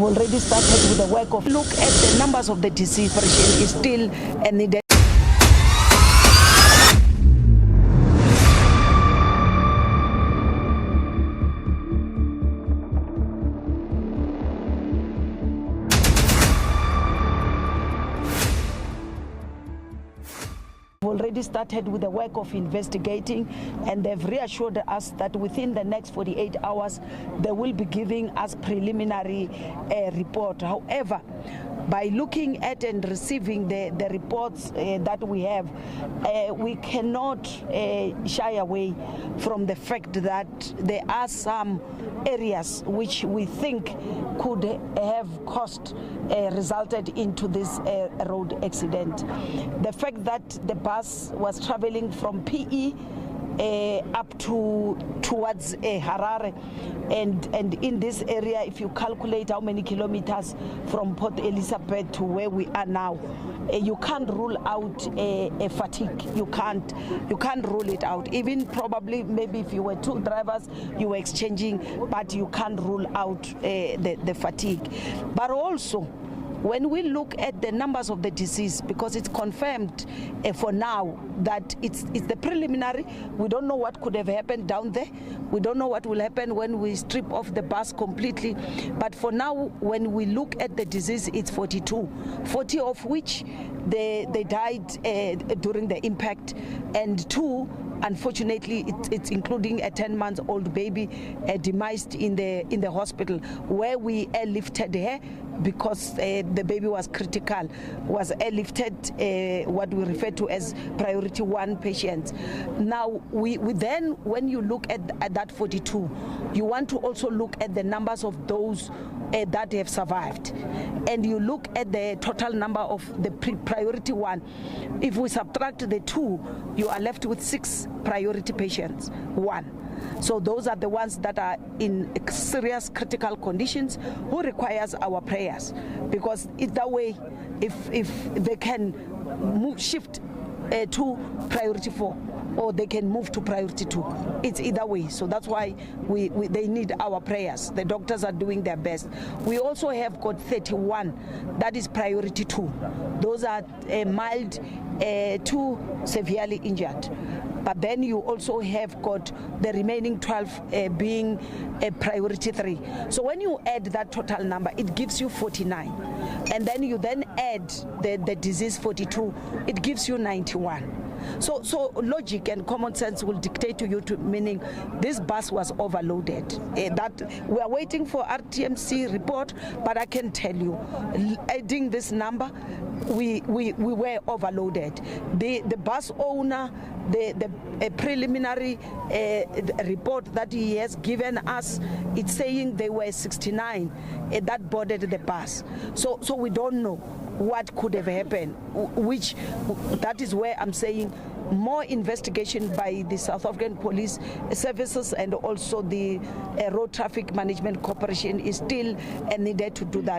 Already started with the work of look at the numbers of the deceased. Operation is still needed. Already started with the work of investigating, and they've reassured us that within the next 48 hours they will be giving us preliminary report. However, by looking at and receiving the reports that we have, we cannot shy away from the fact that there are some areas which we think could have resulted into this road accident. The fact that the bus was traveling from PE up towards Harare, and in this area, if you calculate how many kilometers from Port Elizabeth to where we are now, you can't rule out a fatigue. You can't rule it out. Even probably maybe if you were two drivers, you were exchanging, but you can't rule out the fatigue. But also, when we look at the numbers of the deceased, because it's confirmed for now that it's the preliminary, we don't know what could have happened down there. We don't know what will happen when we strip off the bus completely. But for now, when we look at the deceased, it's 42, 40 of which they died during the impact, and 2, unfortunately, it's including a 10-month-old baby demised in the hospital, where we airlifted her because the baby was critical, was airlifted, what we refer to as priority 1 patients. Now, we then, when you look at that 42, you want to also look at the numbers of those that have survived, and you look at the total number of the priority 1. If we subtract the 2, you are left with 6 priority patients, 1. So those are the ones that are in serious critical conditions who requires our prayers, because either way, if they can shift to priority 4, or they can move to priority 2. It's either way. So that's why they need our prayers. The doctors are doing their best. We also have got 31, that is priority 2. Those are mild to severely injured. But then you also have got the remaining 12 being a priority 3. So when you add that total number, it gives you 49. And then you add the disease 42, it gives you 91. So logic and common sense will dictate to you, meaning this bus was overloaded. That we are waiting for RTMC report, but I can tell you, adding this number, we were overloaded. The bus owner, the preliminary report that he has given us, it's saying they were 69 that boarded the bus. So we don't know what could have happened, that is where I'm saying more investigation by the South African Police Services and also the Road Traffic Management Corporation is still needed to do that.